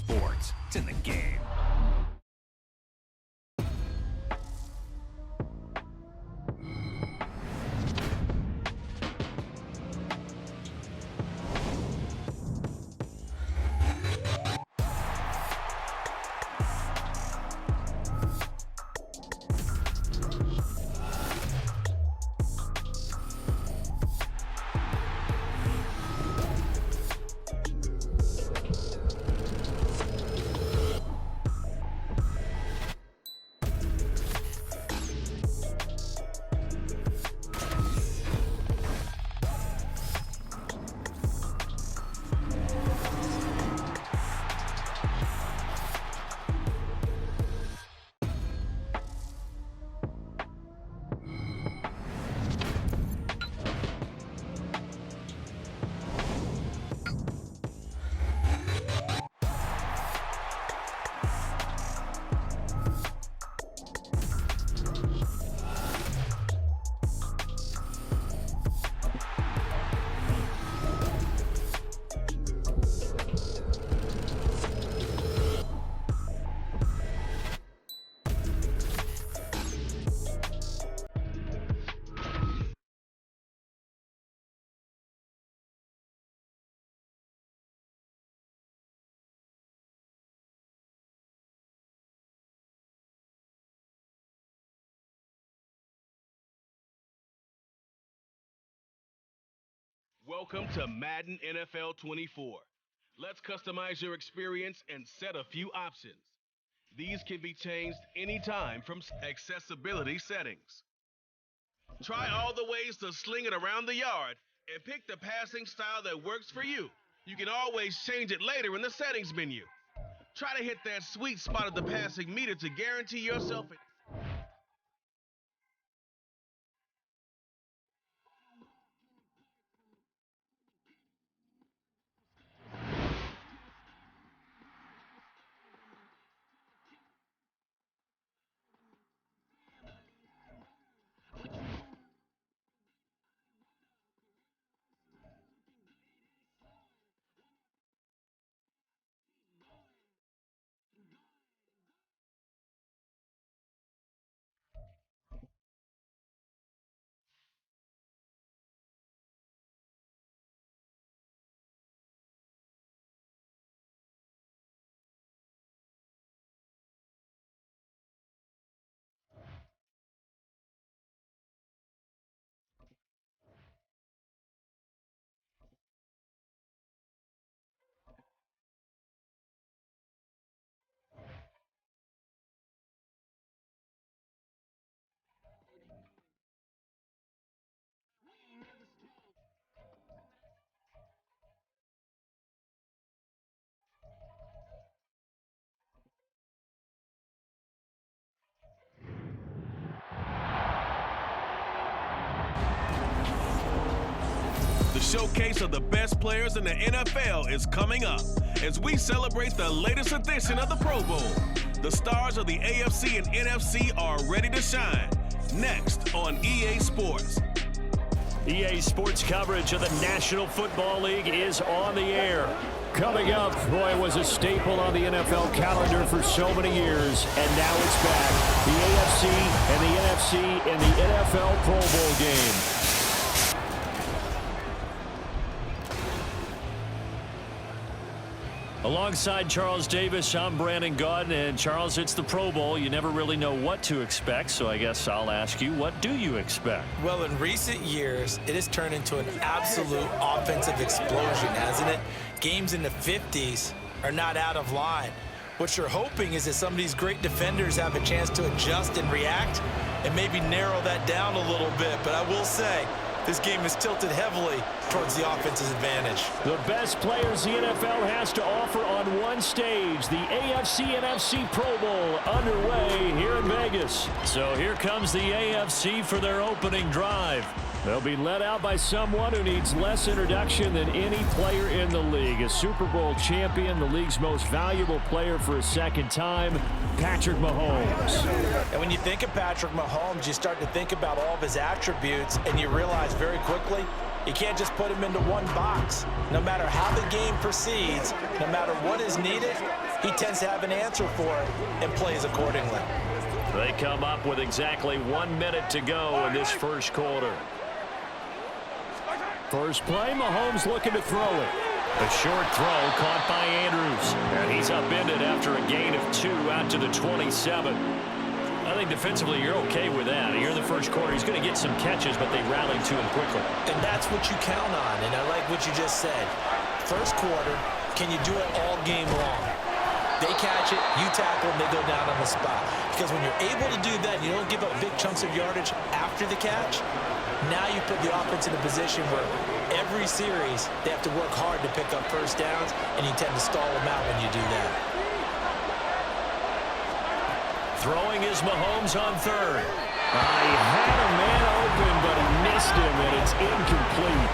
sports. It's in the game. Welcome to Madden NFL 24. Let's customize your experience and set a few options. These can be changed anytime from accessibility settings. Try all the ways to sling it around the yard and pick the passing style that works for you. You can always change it later in the settings menu. Try to hit that sweet spot of the passing meter to guarantee yourself The showcase of the best players in the NFL is coming up as we celebrate the latest edition of the Pro Bowl. The stars of the AFC and NFC are ready to shine. Next on EA Sports. EA Sports coverage of the National Football League is on the air. Coming up, boy, it was a staple on the NFL calendar for so many years, and now it's back. The AFC and the NFC in the NFL Pro Bowl game. Alongside Charles Davis, I'm Brandon Gaudin, and Charles, it's the Pro Bowl. You never really know what to expect, so I guess I'll ask you, what do you expect? Well, in recent years, it has turned into an absolute offensive explosion, hasn't it? Games in the 50s are not out of line. What you're hoping is that some of these great defenders have a chance to adjust and react and maybe narrow that down a little bit. But I will say, this game is tilted heavily towards the offense's advantage. The best players the NFL has to offer on one stage. The AFC NFC Pro Bowl underway here in Vegas. So here comes the AFC for their opening drive. They'll be led out by someone who needs less introduction than any player in the league. A Super Bowl champion, the league's most valuable player for a second time, Patrick Mahomes. And when you think of Patrick Mahomes, you start to think about all of his attributes, and you realize very quickly you can't just put him into one box. No matter how the game proceeds, no matter what is needed, he tends to have an answer for it and plays accordingly. They come up with exactly 1 minute to go in this first quarter. First play, Mahomes looking to throw it. A short throw caught by Andrews. And he's upended after a gain of 2 out to the 27. I think defensively you're okay with that. Here in the first quarter, he's going to get some catches, but they rallied to him quickly. And that's what you count on, and I like what you just said. First quarter, can you do it all game long? They catch it, you tackle, and they go down on the spot. Because when you're able to do that, you don't give up big chunks of yardage after the catch, now you put the offense in a position where every series they have to work hard to pick up first downs, and you tend to stall them out when you do that. Throwing is Mahomes on third. He had a man open, but he missed him, and it's incomplete.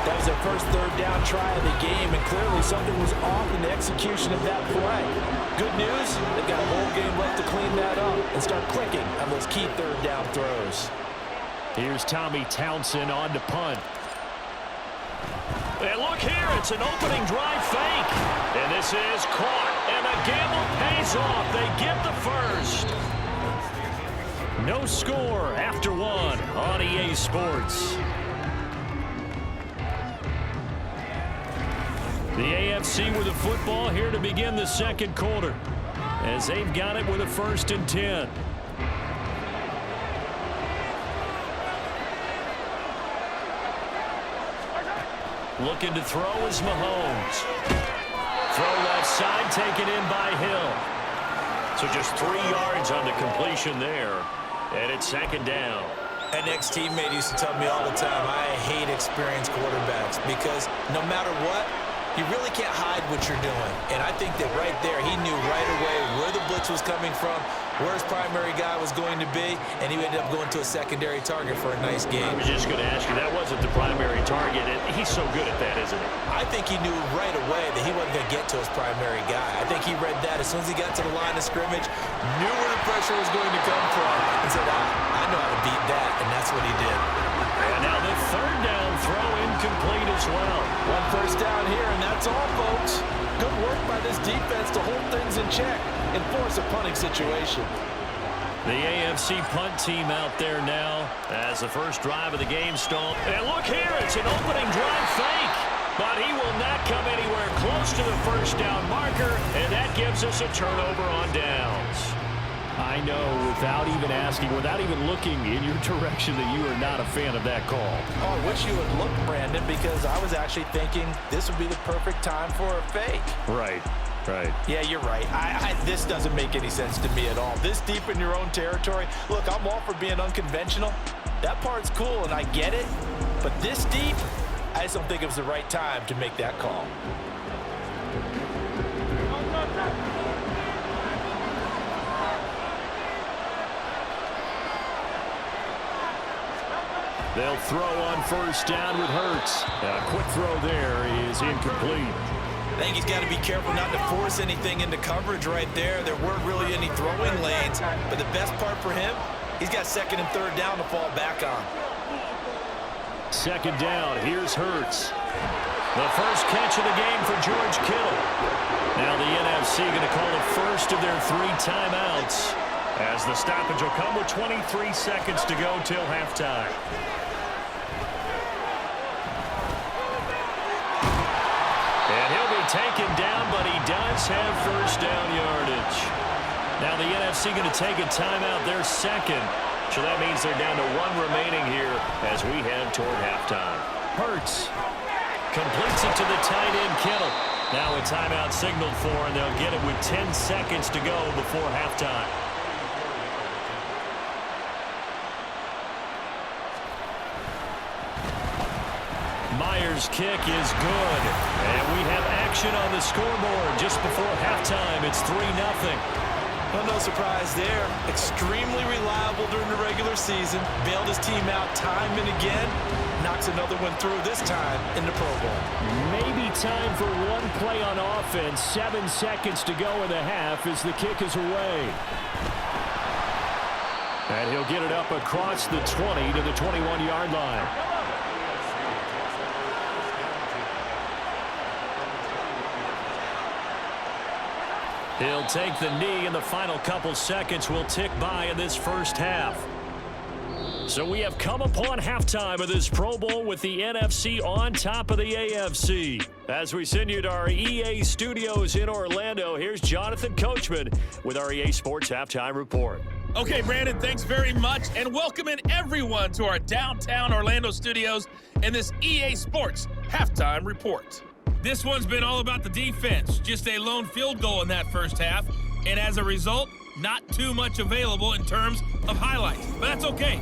That was their first third down try of the game, and clearly something was off in the execution of that play. Good news, they've got a whole game left to clean that up and start clicking on those key third down throws. Here's Tommy Townsend on to punt. And look here, it's an opening drive fake. And this is caught, and the gamble pays off. They get the first. No score after 1 on EA Sports. The AFC with the football here to begin the second quarter, as they've got it with a 1st and 10. Looking to throw is Mahomes. Throw left side, taken in by Hill. So just 3 yards on the completion there, and it's 2nd down. An ex-teammate used to tell me all the time, I hate experienced quarterbacks because no matter what, you really can't hide what you're doing. And I think that right there, he knew right away where the blitz was coming from, where his primary guy was going to be, and he ended up going to a secondary target for a nice game. I was just going to ask you, that wasn't the primary target, and he's so good at that, isn't he? I think he knew right away that he wasn't going to get to his primary guy. I think he read that as soon as he got to the line of scrimmage, knew where the pressure was going to come from, and said, I know how to beat that, and that's what he did. And now the 3rd down throw incomplete as well. 1 first down here, and that's all, folks. Good work by this defense to hold things in check and force a punting situation. The AFC punt team out there now as the first drive of the game stalled. And look here, it's an opening drive fake. But he will not come anywhere close to the first down marker, and that gives us a turnover on downs. I know, without even asking, without even looking in your direction, that you are not a fan of that call. Oh, I wish you would look, Brandon, because I was actually thinking this would be the perfect time for a fake. Right. Yeah, you're right. This doesn't make any sense to me at all. This deep in your own territory, look, I'm all for being unconventional. That part's cool, and I get it. But this deep, I just don't think it was the right time to make that call. They'll throw on first down with Hurts. A quick throw there is incomplete. I think he's got to be careful not to force anything into coverage right there. There weren't really any throwing lanes, but the best part for him, he's got 2nd and 3rd down to fall back on. 2nd down, here's Hurts. The first catch of the game for George Kittle. Now the NFC going to call the first of their 3 timeouts, as the stoppage will come with 23 seconds to go till halftime. And he'll be taken down, but he does have first down yardage. Now the NFC going to take a timeout, their 2nd. So that means they're down to 1 remaining here as we head toward halftime. Hurts completes it to the tight end, Kittle. Now a timeout signaled for, and they'll get it with 10 seconds to go before halftime. Myers' kick is good. And we have action on the scoreboard just before halftime. It's 3-0. Well, no surprise there. Extremely reliable during the regular season. Bailed his team out time and again. Knocks another one through, this time in the Pro Bowl. Maybe time for 1 play on offense. 7 seconds to go in the half as the kick is away. And he'll get it up across the 20 to the 21-yard line. He'll take the knee, and the final couple seconds will tick by in this first half. So we have come upon halftime of this Pro Bowl with the NFC on top of the AFC. As we send you to our EA studios in Orlando, here's Jonathan Coachman with our EA Sports Halftime Report. Okay, Brandon, thanks very much, and welcome in everyone to our downtown Orlando studios in this EA Sports Halftime Report. This one's been all about the defense, just a lone field goal in that first half, and as a result, not too much available in terms of highlights. But that's okay.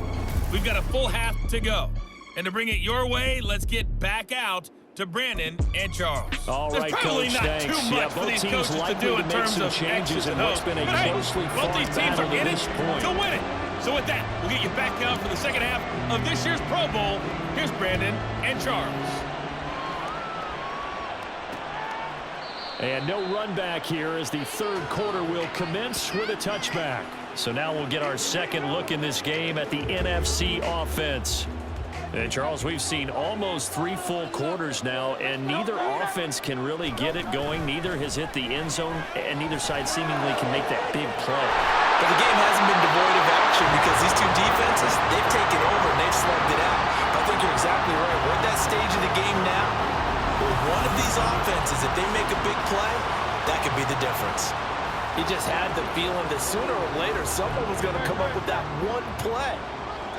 We've got a full half to go. And to bring it your way, let's get back out to Brandon and Charles. All right, There's probably Coach, not thanks. too much for these coaches to do in terms of changes in what's been a closely fought battle to this point. To win it. So with that, we'll get you back out for the second half of this year's Pro Bowl. Here's Brandon and Charles. And no run back here as the third quarter will commence with a touchback. So now we'll get our second look in this game at the NFC offense. And Charles, we've seen almost 3 full quarters now, and neither offense can really get it going. Neither has hit the end zone, and neither side seemingly can make that big play. But the game hasn't been devoid of action because these two defenses, they've taken over and they've slugged it out. I think you're exactly right. We're at that stage of the game now where one of these offenses, if they make a big play, that could be the difference. He just had the feeling that sooner or later someone was going to come up with that one play.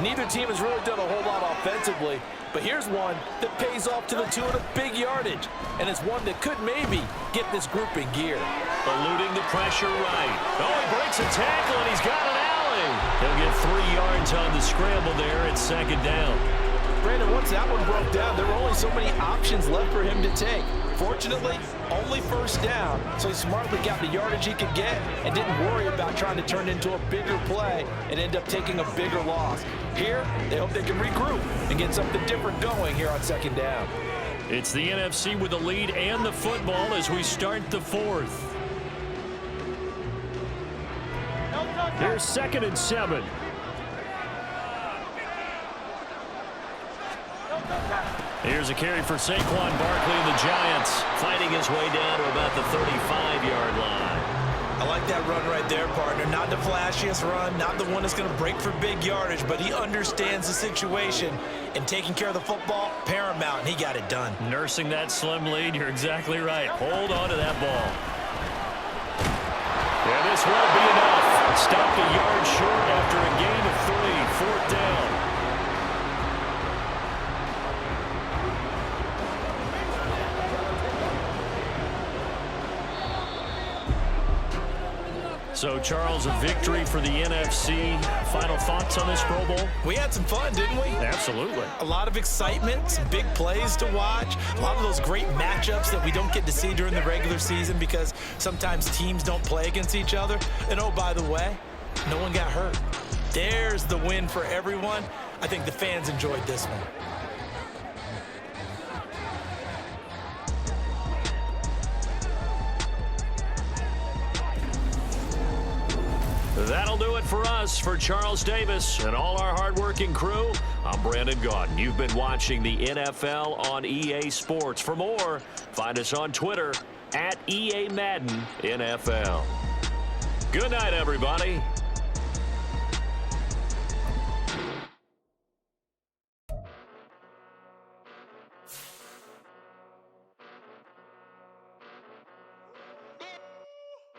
Neither team has really done a whole lot offensively, but here's one that pays off to the tune of big yardage, and it's one that could maybe get this group in gear. Eluding the pressure right. Oh, he breaks a tackle, and he's got an alley. He'll get 3 yards on the scramble there at second down. Brandon, once that one broke down, there were only so many options left for him to take. Fortunately, only first down, so he smartly got the yardage he could get and didn't worry about trying to turn it into a bigger play and end up taking a bigger loss. Here, they hope they can regroup and get something different going here on second down. It's the NFC with the lead and the football as we start the fourth. Here's 2nd and 7. Here's a carry for Saquon Barkley and the Giants, fighting his way down to about the 35-yard line. I like that run right there, partner. Not the flashiest run, not the one that's going to break for big yardage, but he understands the situation, and taking care of the football, paramount, and he got it done. Nursing that slim lead, you're exactly right. Hold on to that ball. Yeah, this won't be enough. Stopped a yard short after a gain of 3, 4th down. So, Charles, a victory for the NFC. Final thoughts on this Pro Bowl? We had some fun, didn't we? Absolutely. A lot of excitement, some big plays to watch, a lot of those great matchups that we don't get to see during the regular season because sometimes teams don't play against each other. And, oh, by the way, no one got hurt. There's the win for everyone. I think the fans enjoyed this one. That'll do it for us. For Charles Davis and all our hardworking crew, I'm Brandon Gaudin. You've been watching the NFL on EA Sports. For more, find us on Twitter @EA Madden NFL. Good night, everybody.